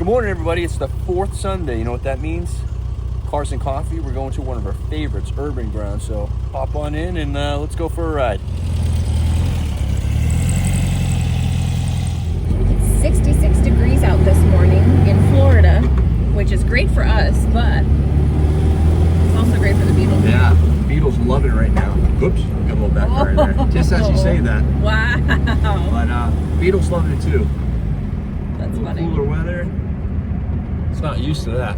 Good morning, everybody. It's the fourth Sunday. You know what that means? Cars and coffee. We're going to one of our favorites, Urban Ground. So hop on in and let's go for a ride. 66 degrees out this morning in Florida, which is great for us, but it's also great for the Beetle. Yeah, Beetle's loving it right now. Oops, got a little backfire in there. Just as you say that. Wow. But Beetle's loving it too. That's funny. Cooler weather. It's not used to that.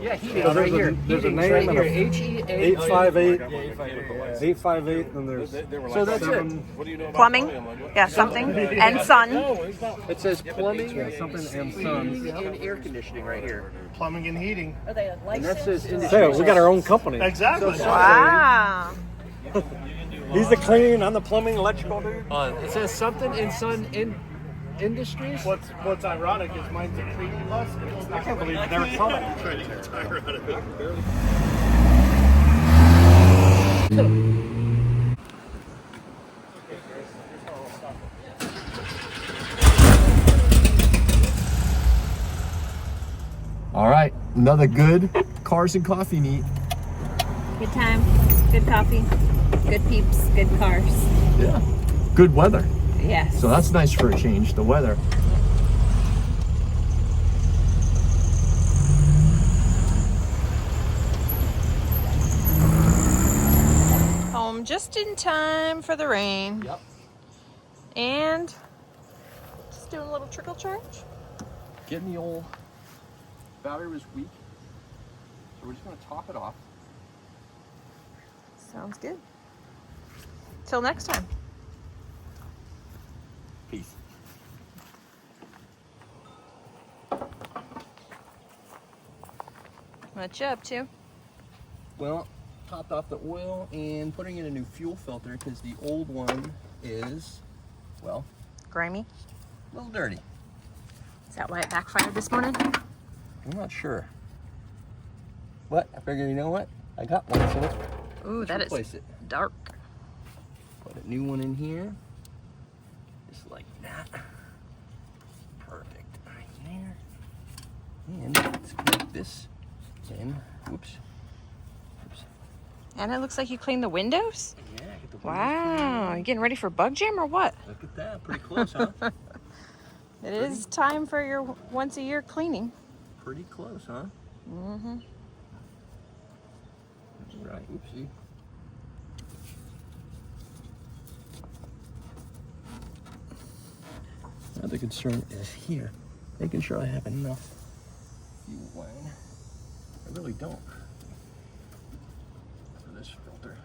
Yeah, heating right here. There's a name right and here. a H-E-A. 858. 858, and there's So that's seven. Plumbing, yeah, something, and sun. It says plumbing, Something and heating, sons. and air conditioning right here. Plumbing and heating. Are they And that licensed? says industry. Hey, we got our own company. Exactly. Wow. He's the cleaning, I'm the plumbing, electrical dude. It says something in Sun Industries. What's ironic is mine's a creepy bus. I can't believe you never saw that. Trying to get a tire out of it. Barely. All right, another good cars and coffee meet. Good time, good coffee, good peeps, good cars. Yeah, good weather. Yes. So that's nice for a change, the weather. Home just in time for the rain. Yep. And just doing a little trickle charge. Getting the old battery was weak, so we're just gonna top it off. Sounds good. Till next time. Peace. What you up to? Well, topped off the oil and putting in a new fuel filter because the old one is, well, Grimy? a little dirty. Is that why it backfired this morning? I'm not sure. But I figure, you know what? I got one, so let's Ooh, that is replace it. dark. Put a new one in here. Just like that. Perfect. Right there. And let's connect this in. Whoops. Oops. And it looks like you cleaned the windows? Yeah, get the windows Wow, you getting ready for bug jam or what? clean. Look at that. Pretty close, huh? It is time for your once a year cleaning. Pretty close, huh? Mm-hmm. Right. Oopsie. Now the concern is here, making sure I have enough fuel line. I really don't for this filter.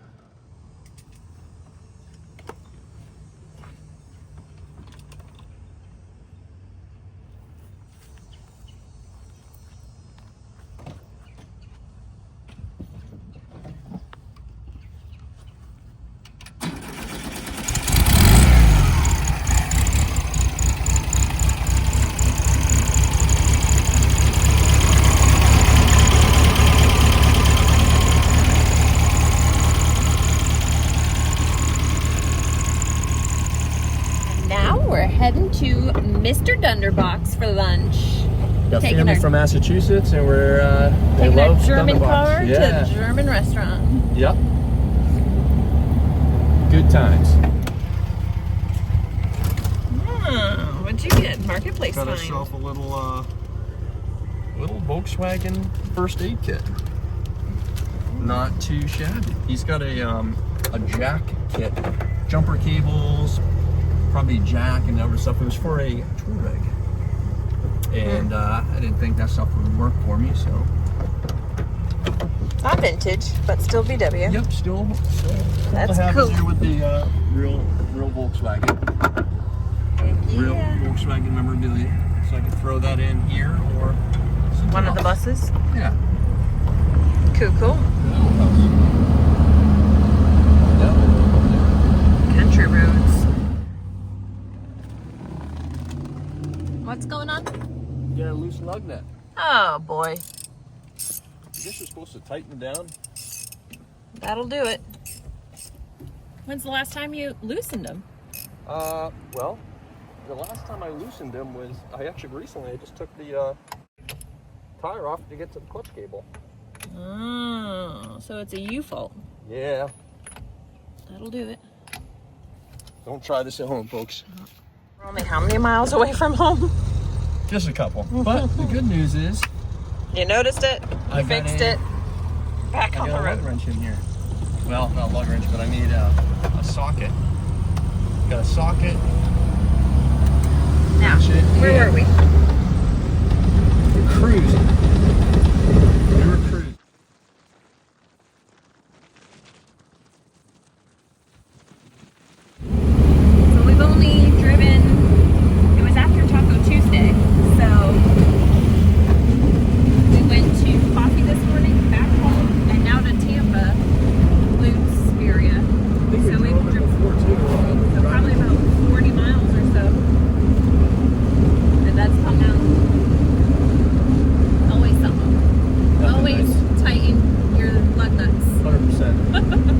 heading to Mr. Dunderbak's for lunch. Got Taking family our- from Massachusetts, and we're they Taking love a German Dunderbaks. car to Yeah. the German restaurant. Yep. Good times. Oh, what'd you get? Marketplace Got find. herself a little Volkswagen first aid kit. Not too shabby. He's got a jack kit, jumper cables, probably jack and other stuff. It was for a tool rig, and I didn't think that stuff would work for me, so. Not vintage, but still VW. Yep, still That's to have cool. it here with the real Volkswagen. Real Yeah. Volkswagen memorabilia. So I can throw that in here or something One of the else. buses. Yeah. Cool. Country roads. What's going on? Get a loose lug nut. Oh boy, I guess you're supposed to tighten it down. that'll do it. When's the last time you loosened them? Well, the last time I loosened them was, I just took the tire off to get to the clutch cable. Oh, so it's a you fault. Yeah. That'll do it. Don't try this at home, folks. We're only how many miles away from home? Just a couple. But the good news is, You noticed it, I you got fixed a- it, back I on got the a lug road. wrench in here. Well, not a lug wrench, but I need a socket. Got a socket. Now, Shit, where yeah. were we? We're cruising. We were cruising. So we've only driven, it was after Taco Tuesday, so we went to coffee this morning, back home, and now to Tampa, Luke's area. So we've driven so probably about 40 miles or so. And that's hung out. Always something. Nothing Always nice. tighten your lug nuts. 100%. 100%.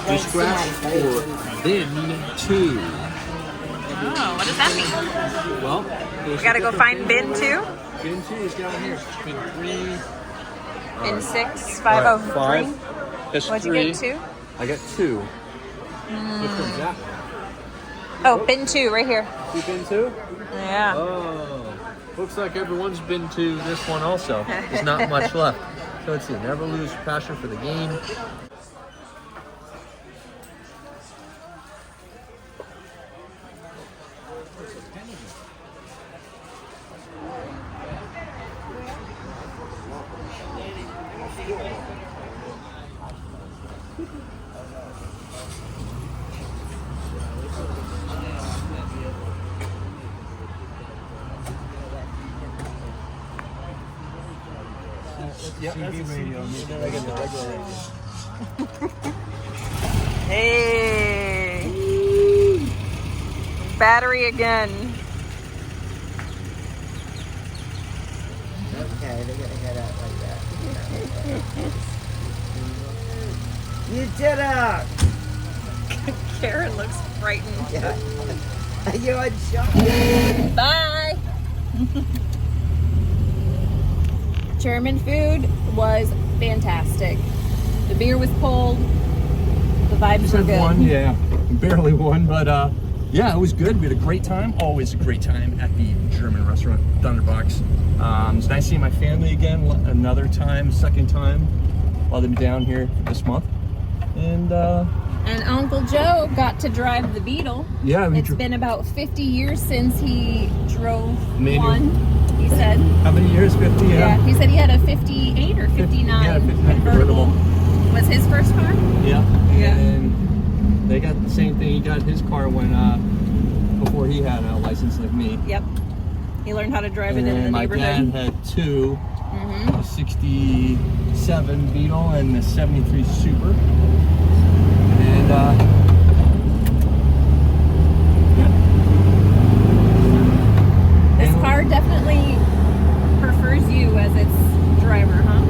We scratched for bin 2. Oh, what does that mean? Well, We gotta go find bin 2? bin 2 is down here. Bin 3. Bin 6, 5, 0, 3. That's What'd you get, 2? I got 2. Which one's that? Oh, bin 2, right here. You bin 2? Yeah. Oh. Looks like everyone's been to this one also. There's not much left. So let's see. Never lose passion for the game. Yeah, that's a radio. Then I get the regular radio. Hey. Battery again. Okay, they're gonna head out like that. You did it! Karen looks frightened. Yeah. You're on shot. Bye. German food was fantastic. The beer was cold. The vibes were good. One, yeah, barely one, but yeah, it was good. We had a great time. Always a great time at the German restaurant, Dunderbak's. It's nice seeing my family again. Another time, second time, while they've been down here this month. And Uncle Joe got to drive the Beetle. yeah, It's been about 50 years since he drove Manual. one, he said. how many years? 50. Yeah, he said he had a 58 or 59 yeah, 59 convertible. Was his first car? Yeah. Yeah. And they got the same thing. He got his car when before he had a license like me. Yep. He learned how to drive And it in then the my dad neighborhood. had two, Mm-hmm. a 67 Beetle and a 73 Super. And yeah, definitely prefers you as its driver, huh?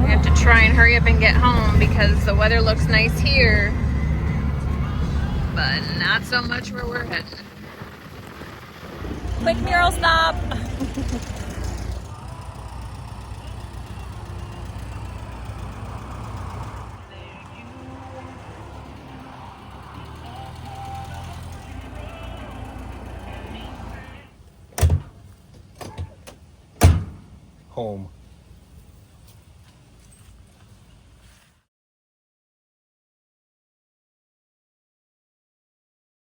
We have to try and hurry up and get home because the weather looks nice here, but not so much where we're heading. Quick mural stop. Home.